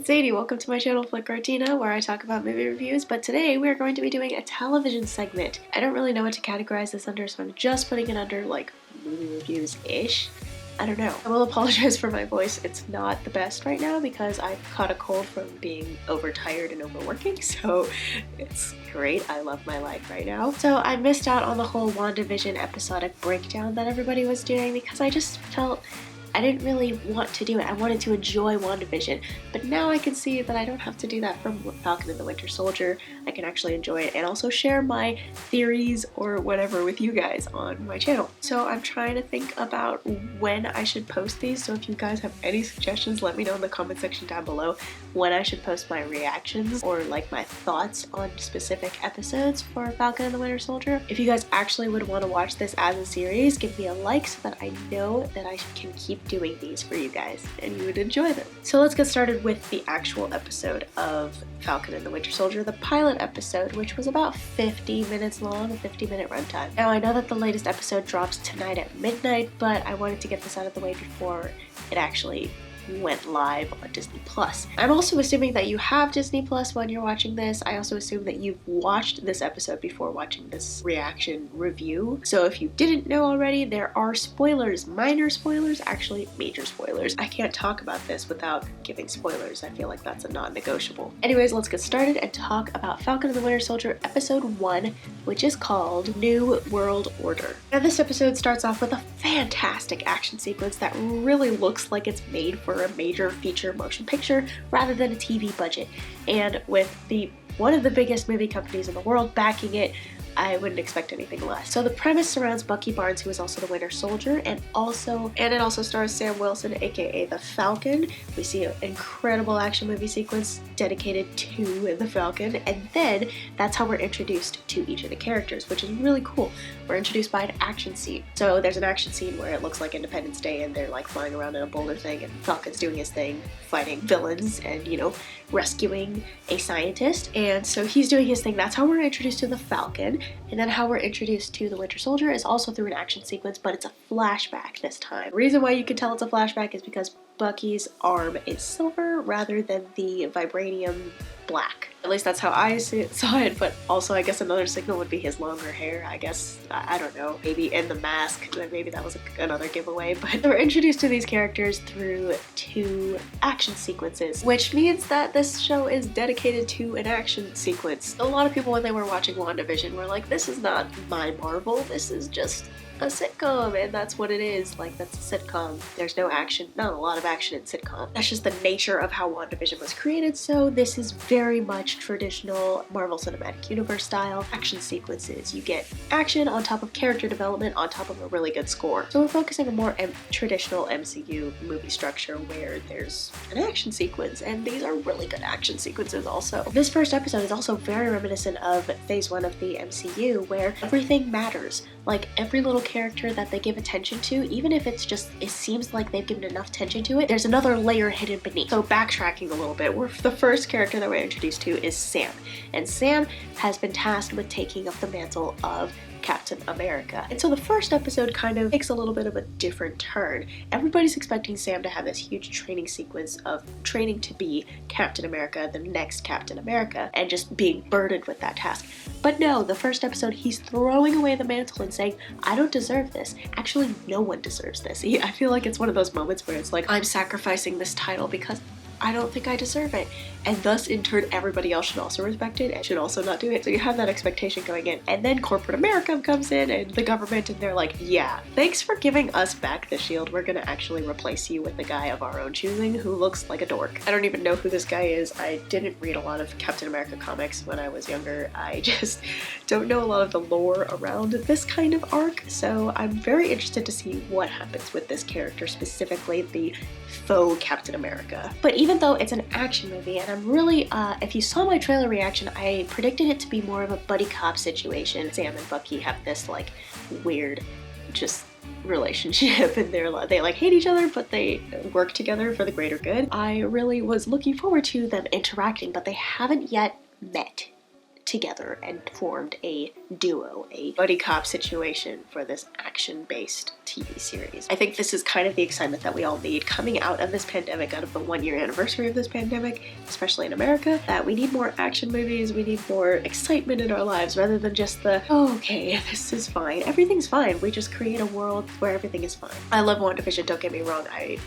it's Zadie. Welcome to my channel Flytte Kartina, where I talk about movie reviews, but today we are going to be doing a television segment. I don't really know what to categorize this under, so I'm just putting it under, like, movie reviews-ish. I don't know. I will apologize for my voice. It's not the best right now because I've caught a cold from being overtired and overworking, so it's great. I love my life right now. So I missed out on the whole WandaVision episodic breakdown that everybody was doing because I just felt I didn't really want to do it. I wanted to enjoy WandaVision, but now I can see that I don't have to do that from Falcon and the Winter Soldier. I can actually enjoy it and also share my theories or whatever with you guys on my channel. So I'm trying to think about when I should post these, so if you guys have any suggestions, let me know in the comment section down below when I should post my reactions or like my thoughts on specific episodes for Falcon and the Winter Soldier. If you guys actually would want to watch this as a series, give me a like so that I know that I can keep doing these for you guys and you would enjoy them. So let's get started with the actual episode of Falcon and the Winter Soldier, the pilot episode, which was about 50 minutes long, a 50-minute runtime. Now I know that the latest episode drops tonight at midnight, but I wanted to get this out of the way before it actually went live on Disney Plus. I'm also assuming that you have Disney Plus when you're watching this. I also assume that you've watched this episode before watching this reaction review. So if you didn't know already, there are spoilers, minor spoilers, actually major spoilers. I can't talk about this without giving spoilers. I feel like that's a non-negotiable. Anyways, let's get started and talk about Falcon and the Winter Soldier episode 1, which is called New World Order. Now this episode starts off with a fantastic action sequence that really looks like it's made for a major feature motion picture rather than a TV budget, and with one of the biggest movie companies in the world backing it, I wouldn't expect anything less. So the premise surrounds Bucky Barnes, who is also the Winter Soldier, and it also stars Sam Wilson, aka the Falcon. We see an incredible action movie sequence dedicated to the Falcon, and then that's how we're introduced to each of the characters, which is really cool. We're introduced by an action scene. So there's an action scene where it looks like Independence Day and they're like flying around in a boulder thing and Falcon's doing his thing, fighting villains and, you know, rescuing a scientist. And so he's doing his thing. That's how we're introduced to the Falcon. And then how we're introduced to the Winter Soldier is also through an action sequence, but it's a flashback this time. The reason why you can tell it's a flashback is because Bucky's arm is silver rather than the vibranium black. At least that's how I saw it, but also I guess another signal would be his longer hair. I guess, I don't know, maybe in the mask, maybe that was another giveaway, but we're introduced to these characters through 2 action sequences, which means that this show is dedicated to an action sequence. A lot of people when they were watching WandaVision were like, this is not my Marvel, this is just a sitcom, and that's what it is. Like, that's a sitcom. There's no action, not a lot of action in sitcom. That's just the nature of how WandaVision was created, so this is very much traditional Marvel Cinematic Universe style action sequences. You get action on top of character development on top of a really good score. So we're focusing on more traditional MCU movie structure where there's an action sequence, and these are really good action sequences also. This first episode is also very reminiscent of Phase 1 of the MCU, where everything matters. Like, every little character that they give attention to, even if it seems like they've given enough attention to it, there's another layer hidden beneath. So backtracking a little bit, the first character that we're introduced to is Sam. And Sam has been tasked with taking up the mantle of Captain America. And so the first episode kind of takes a little bit of a different turn. Everybody's expecting Sam to have this huge training sequence of training to be Captain America, the next Captain America, and just being burdened with that task. But no, the first episode, he's throwing away the mantle and saying, I don't deserve this. Actually, no one deserves this. I feel like it's one of those moments where it's like, I'm sacrificing this title because I don't think I deserve it. And thus, in turn, everybody else should also respect it and should also not do it. So you have that expectation going in. And then corporate America comes in and the government, and they're like, yeah, thanks for giving us back the shield. We're gonna actually replace you with a guy of our own choosing who looks like a dork. I don't even know who this guy is. I didn't read a lot of Captain America comics when I was younger. I just don't know a lot of the lore around this kind of arc. So I'm very interested to see what happens with this character, specifically the faux Captain America. But even though it's an action movie, and I'm really, if you saw my trailer reaction, I predicted it to be more of a buddy cop situation. Sam and Bucky have this like weird just relationship, and they like hate each other, but they work together for the greater good. I really was looking forward to them interacting, but they haven't yet met together and formed a duo, a buddy cop situation for this action-based TV series. I think this is kind of the excitement that we all need coming out of this pandemic, out of the 1-year anniversary of this pandemic, especially in America, that we need more action movies, we need more excitement in our lives rather than just the, oh, okay, this is fine. Everything's fine. We just create a world where everything is fine. I love WandaVision, don't get me wrong. I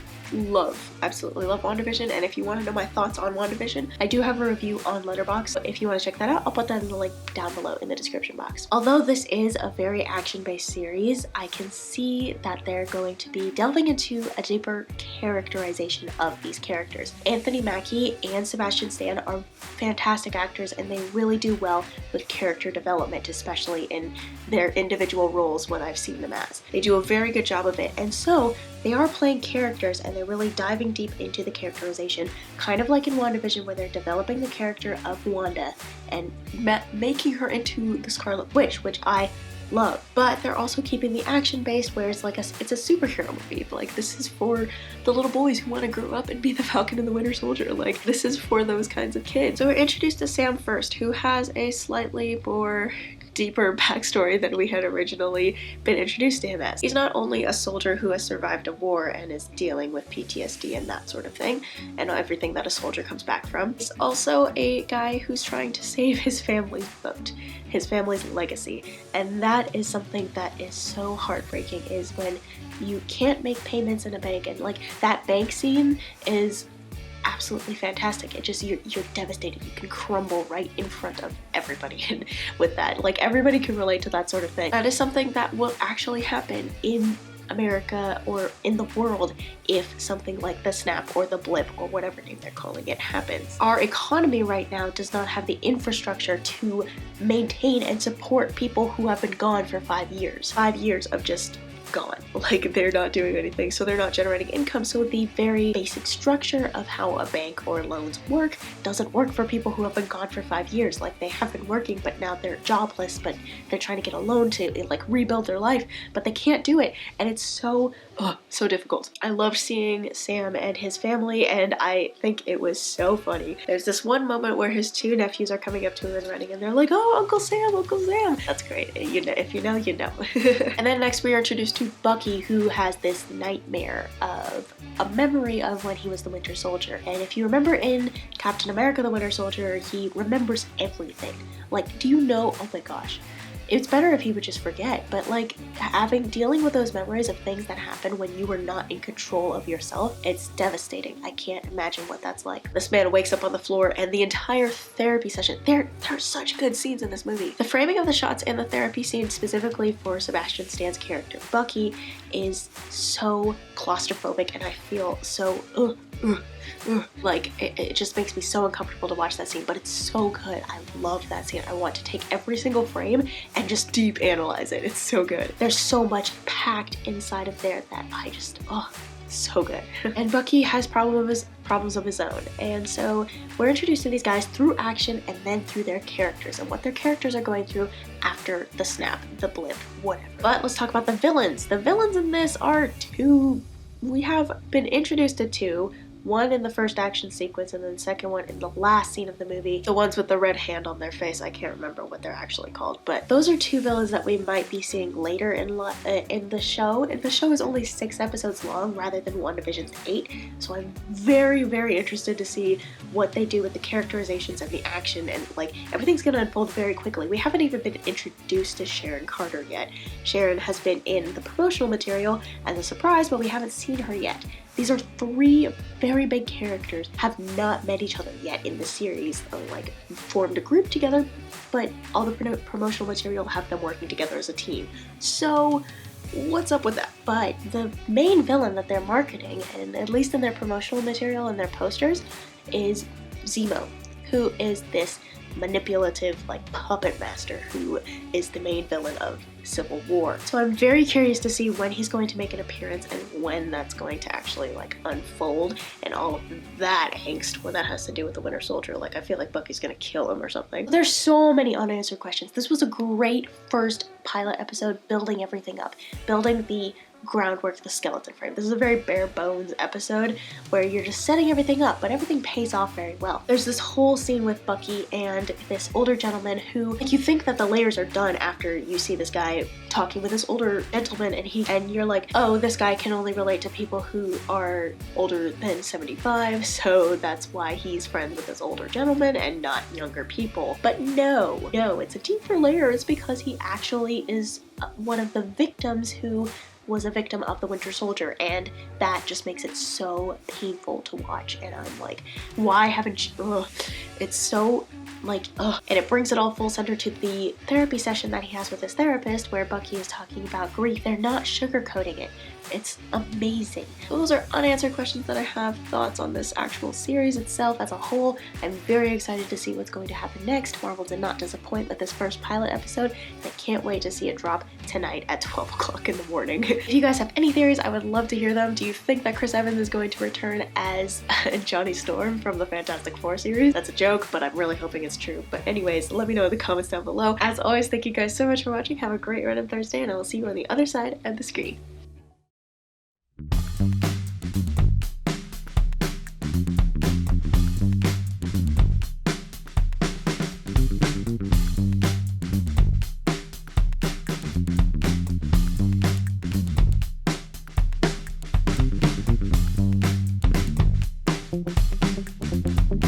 absolutely love WandaVision, and if you want to know my thoughts on WandaVision, I do have a review on Letterboxd. If you want to check that out, I'll put that in the link down below in the description box. Although this is a very action-based series, I can see that they're going to be delving into a deeper characterization of these characters. Anthony Mackie and Sebastian Stan are fantastic actors, and they really do well with character development, especially in their individual roles, what I've seen them as. They do a very good job of it, and so they are playing characters and they're really diving deep into the characterization, kind of like in WandaVision, where they're developing the character of Wanda and making her into the Scarlet Witch, which I love. But they're also keeping the action based, where it's like it's a superhero movie. Like, this is for the little boys who want to grow up and be the Falcon and the Winter Soldier. Like, this is for those kinds of kids. So we're introduced to Sam first, who has a slightly more deeper backstory than we had originally been introduced to him as. He's not only a soldier who has survived a war and is dealing with PTSD and that sort of thing, and everything that a soldier comes back from. He's also a guy who's trying to save his family's boat, his family's legacy, and that is something that is so heartbreaking, is when you can't make payments in a bank, and like that bank scene is absolutely fantastic. It just, you're devastated. You can crumble right in front of everybody, and with that, like, everybody can relate to that sort of thing. That is something that will actually happen in America or in the world if something like the snap or the blip or whatever name they're calling it happens. Our economy right now does not have the infrastructure to maintain and support people who have been gone for 5 years. 5 years of just gone. Like, they're not doing anything, so they're not generating income. So the very basic structure of how a bank or loans work doesn't work for people who have been gone for 5 years. Like, they have been working, but now they're jobless, but they're trying to get a loan to like rebuild their life, but they can't do it, and it's so difficult. I loved seeing Sam and his family, and I think it was so funny. There's this one moment where his 2 nephews are coming up to him and running, and they're like, "Oh, Uncle Sam, Uncle Sam." That's great. You know, if you know, you know. And then next we are introduced to Bucky, who has this nightmare of a memory of when he was the Winter Soldier. And if you remember in Captain America the Winter Soldier, he remembers everything. Like, do you know, oh my gosh, it's better if he would just forget, but like dealing with those memories of things that happen when you were not in control of yourself, it's devastating. I can't imagine what that's like. This man wakes up on the floor, and the entire therapy session, there are such good scenes in this movie. The framing of the shots in the therapy scene, specifically for Sebastian Stan's character Bucky, is so claustrophobic, and I feel so like it just makes me so uncomfortable to watch that scene, but it's so good. I love that scene. I want to take every single frame and just deep analyze it. It's so good. There's so much packed inside of there that I just, so good. And Bucky has problems of his own, and so we're introduced to these guys through action and then through their characters and what their characters are going through after the snap, the blip, whatever. But let's talk about the villains. The villains in this are 2. We have been introduced to 2. One in the first action sequence, and then the second one in the last scene of the movie. The ones with the red hand on their face, I can't remember what they're actually called, but those are 2 villains that we might be seeing later in the show. And the show is only 6 episodes long rather than WandaVision's 8, so I'm very, very interested to see what they do with the characterizations and the action, and like, everything's gonna unfold very quickly. We haven't even been introduced to Sharon Carter yet. Sharon has been in the promotional material as a surprise, but we haven't seen her yet. These are 3 very big characters, have not met each other yet in the series, like formed a group together, but all the promotional material have them working together as a team. So what's up with that? But the main villain that they're marketing, and at least in their promotional material and their posters, is Zemo, who is this manipulative, like, puppet master who is the main villain of Civil War. So I'm very curious to see when he's going to make an appearance and when that's going to actually like unfold, and all of that angst when that has to do with the Winter Soldier. Like, I feel like Bucky's gonna kill him or something. There's so many unanswered questions. This was a great first pilot episode, building everything up, building the groundwork, the skeleton frame. This is a very bare bones episode where you're just setting everything up, but everything pays off very well. There's this whole scene with Bucky and this older gentleman who, like, you think that the layers are done after you see this guy guy talking with this older gentleman, and you're like, oh, this guy can only relate to people who are older than 75, so that's why he's friends with this older gentleman and not younger people. But no, it's a deeper layer. It's because he actually is one of the victims who was a victim of the Winter Soldier, and that just makes it so painful to watch. And I'm like, why haven't you? Ugh. It's so like, ugh. And it brings it all full center to the therapy session that he has with his therapist, where Bucky is talking about grief. They're not sugarcoating it. It's amazing. Those are unanswered questions that I have. Thoughts on this actual series itself as a whole. I'm very excited to see what's going to happen next. Marvel did not disappoint with this first pilot episode, and I can't wait to see it drop tonight at 12 o'clock in the morning. If you guys have any theories, I would love to hear them. Do you think that Chris Evans is going to return as Johnny Storm from the Fantastic Four series? That's a joke, but I'm really hoping it's true. But anyways, let me know in the comments down below. As always, thank you guys so much for watching. Have a great random Thursday, and I will see you on the other side of the screen.